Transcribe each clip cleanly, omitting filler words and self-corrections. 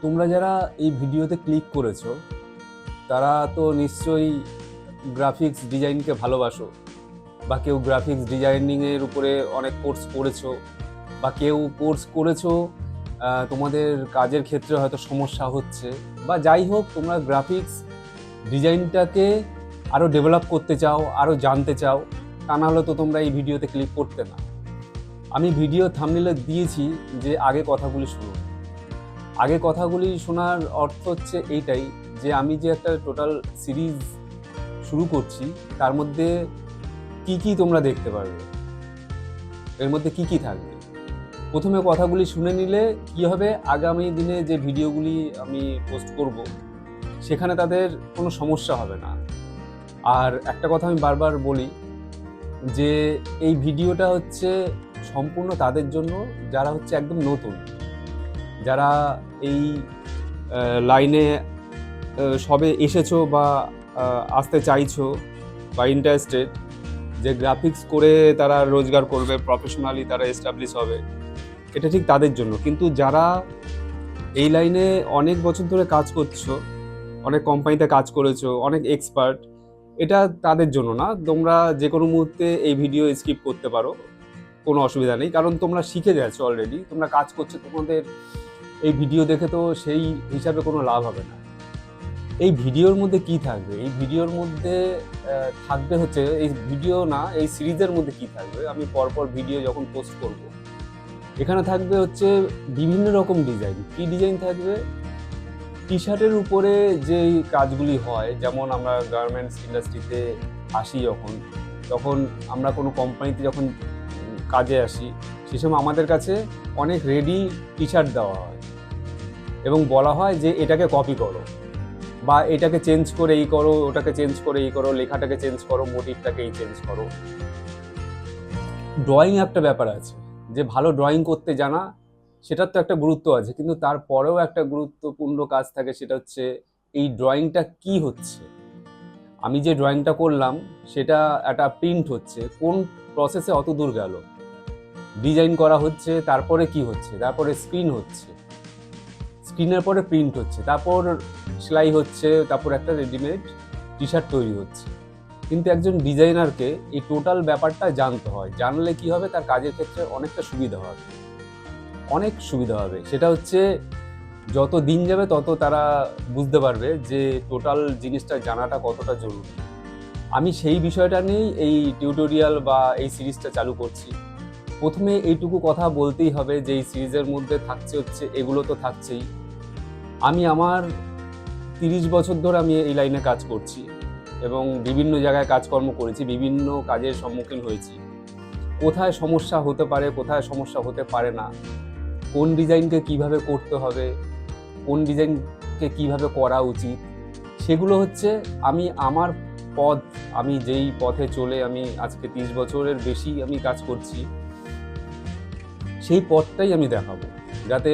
তোমরা যারা এই ভিডিওতে ক্লিক করেছো তারা তো নিশ্চয়ই গ্রাফিক্স ডিজাইনকে ভালোবাসো, বা কেউ গ্রাফিক্স ডিজাইনিংয়ের উপরে অনেক কোর্স করেছো, বা কেউ কোর্স করেছো তোমাদের কাজের ক্ষেত্রে হয়তো সমস্যা হচ্ছে, বা যাই হোক তোমরা গ্রাফিক্স ডিজাইনটাকে আরও ডেভেলপ করতে চাও, আরও জানতে চাও। তা না হলে তো তোমরা এই ভিডিওতে ক্লিক করতে না। আমি ভিডিও থাম্বনেলে দিয়েছি যে আগে কথাগুলি শুনুন। আগে কথাগুলি শোনার অর্থ হচ্ছে এইটাই যে আমি যে একটা টোটাল সিরিজ শুরু করছি তার মধ্যে কি কি তোমরা দেখতে পারবে, এর মধ্যে কি কি থাকবে। প্রথমে কথাগুলি শুনে নিলে কি হবে, আগামী দিনে যে ভিডিওগুলি আমি পোস্ট করব সেখানে তাদের কোনো সমস্যা হবে না। আর একটা কথা আমি বারবার বলি যে এই ভিডিওটা হচ্ছে সম্পূর্ণ তাদের জন্য যারা হচ্ছে একদম নতুন, যারা এই লাইনে সবে এসেছো বা আসতে চাইছো বা ইন্টারেস্টেড, যে গ্রাফিক্স করে তারা রোজগার করবে, প্রফেশনালি তারা এস্টাবলিশ হবে, এটা ঠিক তাদের জন্য। কিন্তু যারা এই লাইনে অনেক বছর ধরে কাজ করছো, অনেক কোম্পানিতে কাজ করেছো, অনেক এক্সপার্ট, এটা তাদের জন্য না। তোমরা যে কোনো মুহূর্তে এই ভিডিও স্কিপ করতে পারো, কোনো অসুবিধা নেই, কারণ তোমরা শিখে গেছো অলরেডি, তোমরা কাজ করছো। তোমাদের এই ভিডিও দেখে তো সেই হিসাবে কোনো লাভ হবে না। এই ভিডিওর মধ্যে কি থাকবে, এই ভিডিওর মধ্যে থাকবে হচ্ছে, এই ভিডিও না, এই সিরিজের মধ্যে কি থাকবে, আমি পরপর ভিডিও যখন পোস্ট করব এখানে থাকবে হচ্ছে বিভিন্ন রকম ডিজাইন। কি ডিজাইন থাকবে? টি শার্টের উপরে যেই কাজগুলি হয়, যেমন আমরা গার্মেন্টস ইন্ডাস্ট্রিতে আসি তখন আমরা কোনো কোম্পানিতে যখন কাজে আসি, সে সময় আমাদের কাছে অনেক রেডি টি শার্ট দেওয়া হয় এবং বলা হয় যে এটাকে কপি করো, বা এটাকে চেঞ্জ করে এই করো, ওটাকে চেঞ্জ করে এই করো, লেখাটাকে চেঞ্জ করো, মোটিভটাকে এই চেঞ্জ করো। ড্রয়িং একটা ব্যাপার আছে, যে ভালো ড্রয়িং করতে জানা সেটার তো একটা গুরুত্ব আছে, কিন্তু তারপরেও একটা গুরুত্বপূর্ণ কাজ থাকে, সেটা হচ্ছে এই ড্রয়িংটা কি হচ্ছে। আমি যে ড্রয়িংটা করলাম সেটা একটা প্রিন্ট হচ্ছে, কোন প্রসেসে অত দূর গেল, ডিজাইন করা হচ্ছে, তারপরে কি হচ্ছে, তারপরে স্ক্রিন হচ্ছে, স্ক্রিনের পরে প্রিন্ট হচ্ছে, তারপর সেলাই হচ্ছে, তারপর একটা রেডিমেড টি শার্ট তৈরি হচ্ছে। কিন্তু একজন ডিজাইনারকে এই টোটাল ব্যাপারটা জানতে হয়। জানলে কি হবে, তার কাজের ক্ষেত্রে অনেকটা সুবিধা হবে, অনেক সুবিধা হবে। সেটা হচ্ছে যত দিন যাবে তত তারা বুঝতে পারবে যে টোটাল জিনিসটা জানাটা কতটা জরুরি। আমি সেই বিষয়টা নিয়েই এই টিউটোরিয়াল বা এই সিরিজটা চালু করছি। প্রথমে এইটুকু কথা বলতেই হবে যে এই সিরিজের মধ্যে থাকছে হচ্ছে এগুলো তো থাকছেই। আমি আমার 30 বছর ধরে আমি এই লাইনে কাজ করছি এবং বিভিন্ন জায়গায় কাজকর্ম করেছি, বিভিন্ন কাজের সম্মুখীন হয়েছি। কোথায় সমস্যা হতে পারে, কোথায় সমস্যা হতে পারে না, কোন ডিজাইনকে কিভাবে করতে হবে, কোন ডিজাইনকে কিভাবে করা উচিত, সেগুলো হচ্ছে আমি আমার পথ, আমি যেই পথে চলে আমি আজকে 30 বছরের বেশি আমি কাজ করছি, সেই পথটাই আমি দেখাবো, যাতে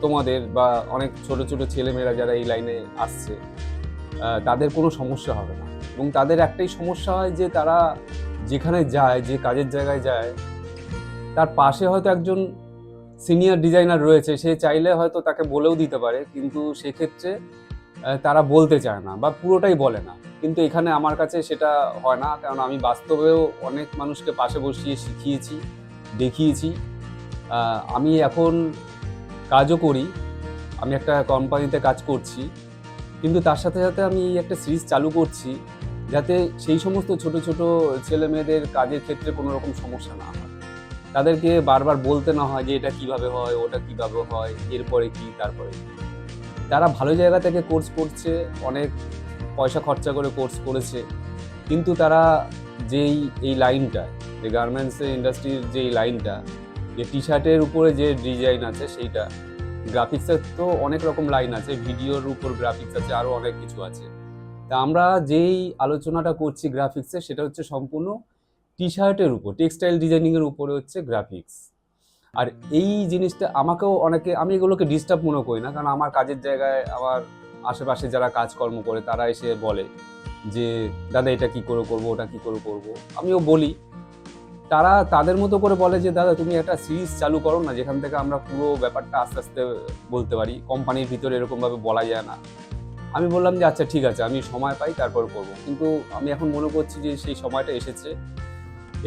তোমাদের বা অনেক ছোট ছোট ছেলেমেয়েরা যারা এই লাইনে আসছে তাদের কোনো সমস্যা হবে না। এবং তাদের একটাই সমস্যা হয় যে তারা যেখানে যায়, যে কাজের জায়গায় যায়, তার পাশে হয়তো একজন সিনিয়র ডিজাইনার রয়েছে, সে চাইলে হয়তো তাকে বলেও দিতে পারে, কিন্তু সেক্ষেত্রে তারা বলতে চায় না বা পুরোটাই বলে না। কিন্তু এখানে আমার কাছে সেটা হয় না, কারণ আমি বাস্তবেও অনেক মানুষকে পাশে বসিয়ে শিখিয়েছি, দেখিয়েছি। আমি এখন কাজও করি, আমি একটা কোম্পানিতে কাজ করছি, কিন্তু তার সাথে সাথে আমি একটা সিরিজ চালু করছি যাতে সেই সমস্ত ছোট ছোট ছেলে মেয়েদের কাজের ক্ষেত্রে কোনো রকম সমস্যা না হয়, তাদেরকে বারবার বলতে না হয় যে এটা কিভাবে হয়, ওটা কিভাবে হয়, এরপরে কি, তারপরে কি। তারা ভালো জায়গা থেকে কোর্স করছে, অনেক পয়সা খরচা করে কোর্স করেছে, কিন্তু তারা যেই এই লাইনটা, যে গার্মেন্টস ইন্ডাস্ট্রির যে লাইনটা, যে টি শার্টের উপরে যে ডিজাইন আছে সেইটা, গ্রাফিক্সের তো অনেক রকম লাইন আছে, ভিডিওর উপর গ্রাফিক্স আছে, আরও অনেক কিছু আছে। তা আমরা যেই আলোচনাটা করছি গ্রাফিক্সের, সেটা হচ্ছে সম্পূর্ণ টি শার্টের উপর, টেক্সটাইল ডিজাইনিংয়ের উপরে হচ্ছে গ্রাফিক্স। আর এই জিনিসটা আমাকেও অনেকে, আমি এগুলোকে ডিস্টার্ব মনে করি না, কারণ আমার কাজের জায়গায় আমার আশেপাশে যারা কাজকর্ম করে তারা এসে বলে যে দাদা এটা কী করে করবো, ওটা কী করে করবো, আমিও বলি। তারা তাদের মতো করে বলে যে দাদা তুমি একটা সিরিজ চালু করো না, যেখান থেকে আমরা পুরো ব্যাপারটা আস্তে আস্তে বলতে পারি, কোম্পানির ভিতরে এরকমভাবে বলা যায় না। আমি বললাম যে আচ্ছা ঠিক আছে, আমি সময় পাই তারপর করব, কিন্তু আমি এখন মনে করছি যে সেই সময়টা এসেছে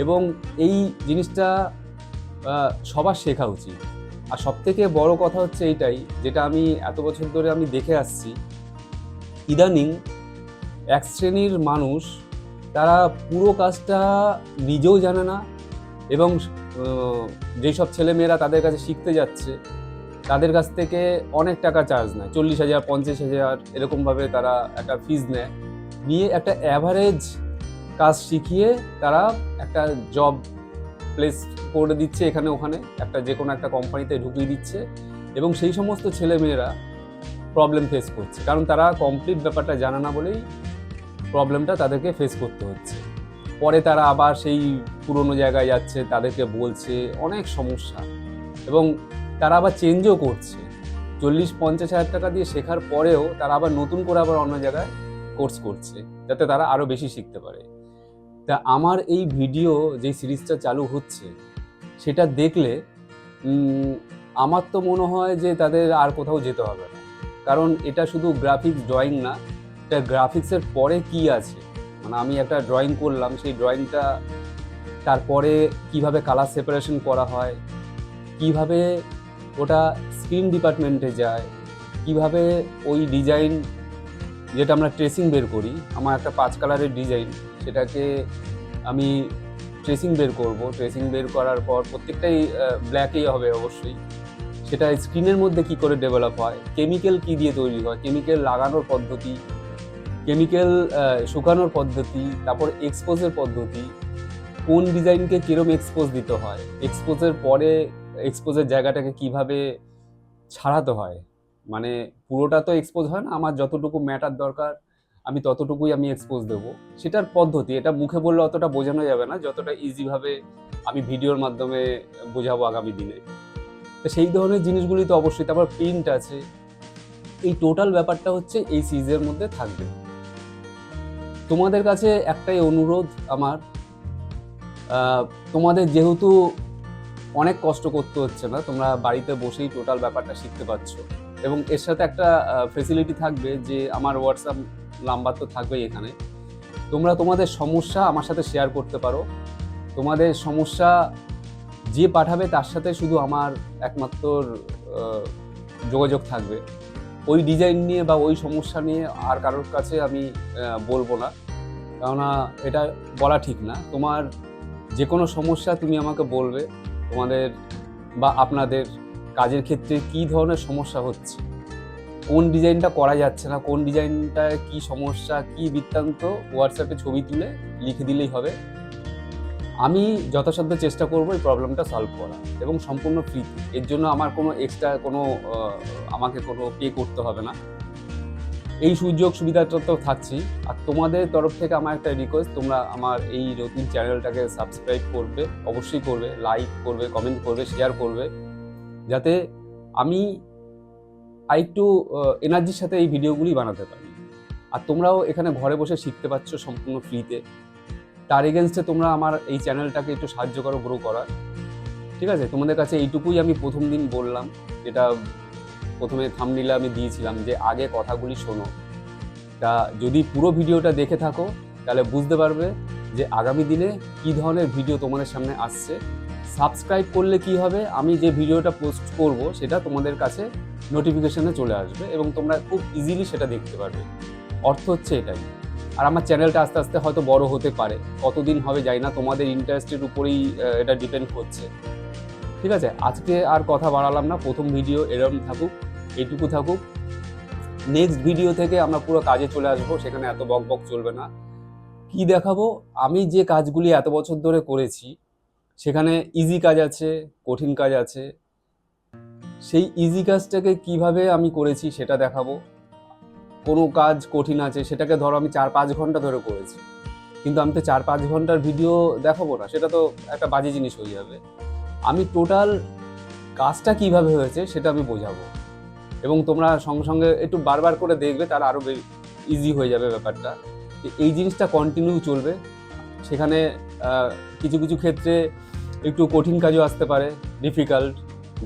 এবং এই জিনিসটা সবার শেখা উচিত। আর সবথেকে বড় কথা হচ্ছে এইটাই, যেটা আমি এত বছর ধরে আমি দেখে আসছি, ইদানিং এক শ্রেণীর মানুষ তারা পুরো কাজটা নিজেও জানে না এবং যেসব ছেলেমেয়েরা তাদের কাছে শিখতে যাচ্ছে তাদের কাছ থেকে অনেক টাকা চার্জ নেয়, 40,000 50,000 এরকমভাবে তারা একটা ফিজ নেয়, নিয়ে একটা অ্যাভারেজ কাজ শিখিয়ে তারা একটা জব প্লেস করে দিচ্ছে এখানে ওখানে, একটা যে কোনো একটা কোম্পানিতে ঢুকিয়ে দিচ্ছে এবং সেই সমস্ত ছেলেমেয়েরা প্রবলেম ফেস করছে, কারণ তারা কমপ্লিট ব্যাপারটা জানে না বলেই প্রবলেমটা তাদেরকে ফেস করতে হচ্ছে। পরে তারা আবার সেই পুরনো জায়গায় যাচ্ছে, তাদেরকে বলছে অনেক সমস্যা এবং তারা আবার চেঞ্জও করছে। 40-50,000 টাকা দিয়ে শেখার পরেও তারা আবার নতুন করে আবার অন্য জায়গায় কোর্স করছে, যাতে তারা আরও বেশি শিখতে পারে। তা আমার এই ভিডিও যে সিরিজটা চালু হচ্ছে সেটা দেখলে আমার তো মনে হয় যে তাদের আর কোথাও যেতে হবে না, কারণ এটা শুধু গ্রাফিক্স ড্রয়িং না, এটা গ্রাফিক্সের পরে কি আছে, মানে আমি একটা ড্রয়িং করলাম, সেই ড্রয়িংটা তারপরে কিভাবে কালার সেপারেশন করা হয়, কিভাবে ওটা স্ক্রিন ডিপার্টমেন্টে যায়, কিভাবে ওই ডিজাইন যেটা আমরা ট্রেসিং বের করি, আমার একটা 5 কালারের ডিজাইন, সেটাকে আমি ট্রেসিং বের করব, ট্রেসিং বের করার পর প্রত্যেকটাই ব্ল্যাকই হবে অবশ্যই, সেটা স্ক্রিনের মধ্যে কি করে ডেভেলপ হয়, কেমিক্যাল কি দিয়ে তৈরি হয়, কেমিক্যাল লাগানোর পদ্ধতি, কেমিক্যাল শুকানোর পদ্ধতি, তারপর এক্সপোজের পদ্ধতি, কোন ডিজাইনকে কিরম এক্সপোজ দিতে হয়, এক্সপোজের পরে এক্সপোজের জায়গাটাকে কিভাবে ছাড়াতে হয়, মানে পুরোটা তো এক্সপোজ হয় না, আমার যতটুকু ম্যাটার দরকার আমি ততটুকুই আমি এক্সপোজ দেবো, সেটার পদ্ধতি। এটা মুখে বললে অতটা বোঝানো যাবে না, যতটা ইজিভাবে আমি ভিডিওর মাধ্যমে বোঝাবো আগামী দিনে। তো সেই ধরনের জিনিসগুলি তো অবশ্যই। তারপর প্রিন্ট আছে, এই টোটাল ব্যাপারটা হচ্ছে এই সিরিজের মধ্যে থাকবে। তোমাদের কাছে একটাই অনুরোধ আমার, তোমাদের যেহেতু অনেক কষ্ট করতে হচ্ছে না, তোমরা বাড়িতে বসেই টোটাল ব্যাপারটা শিখতে পারছো এবং এর সাথে একটা ফেসিলিটি থাকবে যে আমার হোয়াটসঅ্যাপ নাম্বার তো থাকবেই এখানে, তোমরা তোমাদের সমস্যা আমার সাথে শেয়ার করতে পারো। তোমাদের সমস্যা যে পাঠাবে তার সাথে শুধু আমার একমাত্র যোগাযোগ থাকবে, ওই ডিজাইন নিয়ে বা ওই সমস্যা নিয়ে আর কারোর কাছে আমি বলবো না, কেননা এটা বলা ঠিক না। তোমার যে কোনো সমস্যা তুমি আমাকে বলবে, তোমাদের বা আপনাদের কাজের ক্ষেত্রে কী ধরনের সমস্যা হচ্ছে, কোন ডিজাইনটা করা যাচ্ছে না, কোন ডিজাইনটায় কী সমস্যা, কী বৃত্তান্ত, হোয়াটসঅ্যাপে ছবি তুলে লিখে দিলেই হবে। আমি যথাসাধ্য চেষ্টা করবো এই প্রবলেমটা সলভ করা এবং সম্পূর্ণ ফ্রি। এর জন্য আমার কোনো এক্সট্রা কোনো আমাকে কোনো পে করতে হবে না। এই সুযোগ সুবিধাটা তো থাকছেই। আর তোমাদের তরফ থেকে আমার একটা রিকোয়েস্ট, তোমরা আমার এই নতুন চ্যানেলটাকে সাবস্ক্রাইব করবে, অবশ্যই করবে, লাইক করবে, কমেন্ট করবে, শেয়ার করবে, যাতে আমি আরেকটু এনার্জির সাথে এই ভিডিওগুলি বানাতে পারি। আর তোমরাও এখানে ঘরে বসে শিখতে পারছো সম্পূর্ণ ফ্রিতে। তার এগেনস্টে তোমরা আমার এই চ্যানেলটাকে একটু সাহায্য করো গ্রো করার, ঠিক আছে? তোমাদের কাছে এইটুকুই আমি প্রথম দিন বললাম, যেটা প্রথমে থাম্বনেইলে আমি দিয়েছিলাম যে আগে কথাগুলি শোনো। তা যদি পুরো ভিডিওটা দেখে থাকো তাহলে বুঝতে পারবে যে আগামী দিনে কী ধরনের ভিডিও তোমাদের সামনে আসছে। সাবস্ক্রাইব করলে কি হবে, আমি যে ভিডিওটা পোস্ট করব সেটা তোমাদের কাছে নোটিফিকেশনে চলে আসবে এবং তোমরা খুব ইজিলি সেটা দেখতে পারবে। অর্থ হচ্ছে এটাই। আর আমার চ্যানেলটা আস্তে আস্তে হয়তো বড় হতে পারে, কতদিন হবে জানি না, তোমাদের ইন্টারেস্টের উপরেই এটা ডিপেন্ড করছে, ঠিক আছে? আজকে আর কথা বাড়ালাম না, প্রথম ভিডিও এরকম থাকুক, এইটুকু থাকুক। নেক্সট ভিডিও থেকে আমরা পুরো কাজে চলে আসবো, সেখানে এত বক বক চলবে না। কি দেখাবো, আমি যে কাজগুলি এত বছর ধরে করেছি সেখানে ইজি কাজ আছে, কঠিন কাজ আছে, সেই ইজি কাজটাকে কিভাবে আমি করেছি সেটা দেখাবো। কোনো কাজ কঠিন আছে, সেটাকে ধরো আমি 4-5 ঘন্টা ধরে করেছি, কিন্তু আমি তো 4-5 ঘন্টার ভিডিও দেখাবো না, সেটা তো একটা বাজে জিনিস হয়ে যাবে। আমি টোটাল কাজটা কিভাবে হয়েছে সেটা আমি বোঝাবো এবং তোমরা সঙ্গে সঙ্গে একটু বারবার করে দেখবে, তার আরও ইজি হয়ে যাবে ব্যাপারটা। এই জিনিসটা কন্টিনিউ চলবে, সেখানে কিছু কিছু ক্ষেত্রে একটু কঠিন কাজও আসতে পারে, ডিফিকাল্ট।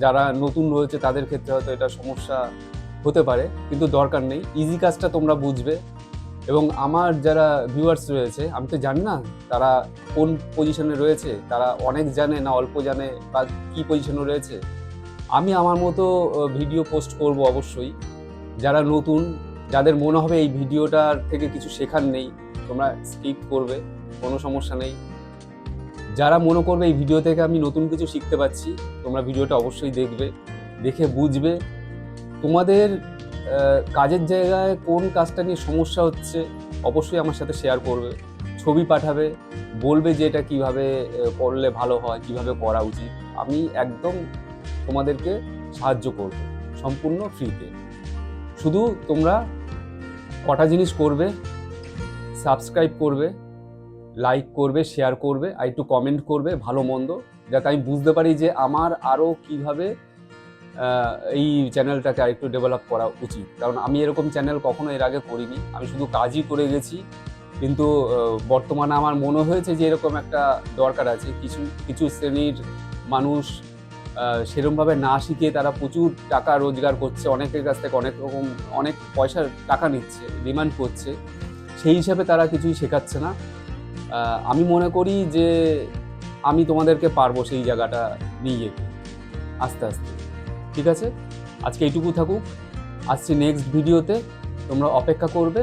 যারা নতুন রয়েছে তাদের ক্ষেত্রে হয়তো এটা সমস্যা হতে পারে, কিন্তু দরকার নেই, ইজি কাজটা তোমরা বুঝবে। এবং আমার যারা ভিউয়ার্স রয়েছে, আমি তো জানি না তারা কোন পজিশনে রয়েছে, তারা অনেক জানে না অল্প জানে বা কী পজিশনে রয়েছে। আমি আমার মতো ভিডিও পোস্ট করব অবশ্যই। যারা নতুন, যাদের মনে হবে এই ভিডিওটার থেকে কিছু শেখার নেই, তোমরা স্কিপ করবে, কোনো সমস্যা নেই। যারা মনে করবে এই ভিডিও থেকে আমি নতুন কিছু শিখতে পাচ্ছি, তোমরা ভিডিওটা অবশ্যই দেখবে, দেখে বুঝবে তোমাদের কাজের জায়গায় কোন কাজটা নিয়ে সমস্যা হচ্ছে। অবশ্যই আমার সাথে শেয়ার করবে, ছবি পাঠাবে, বলবে যে এটা কীভাবে করলে ভালো হয়, কীভাবে করা উচিত। আমি একদম তোমাদেরকে সাহায্য করব সম্পূর্ণ ফ্রিতে। শুধু তোমরা কটা জিনিস করবে, সাবস্ক্রাইব করবে, লাইক করবে, শেয়ার করবে, আর একটু কমেন্ট করবে ভালো মন্দ, যাতে আমি বুঝতে পারি যে আমার আরও কীভাবে এই চ্যানেলটাকে আরেকটু ডেভেলপ করা উচিত। কারণ আমি এরকম চ্যানেল কখনো এর আগে করিনি, আমি শুধু কাজই করে গেছি। কিন্তু বর্তমানে আমার মনে হয়েছে যে এরকম একটা দরকার আছে। কিছু কিছু শ্রেণীর মানুষ সেরকমভাবে না শিখে তারা প্রচুর টাকা রোজগার করছে, অনেকের কাছ থেকে অনেক পয়সার টাকা নিচ্ছে, ডিমান্ড করছে, সেই হিসাবে তারা কিছুই শেখাচ্ছে না। আমি মনে করি যে আমি তোমাদেরকে পারবো সেই জায়গাটা নিয়ে যেতে আস্তে আস্তে। ঠিক আছে, আজকে এইটুকু থাকুক, আসছি নেক্সট ভিডিওতে। তোমরা অপেক্ষা করবে,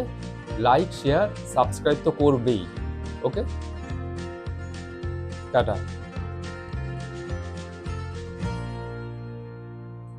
লাইক শেয়ার সাবস্ক্রাইব তো করবেই। ওকে, টাটা।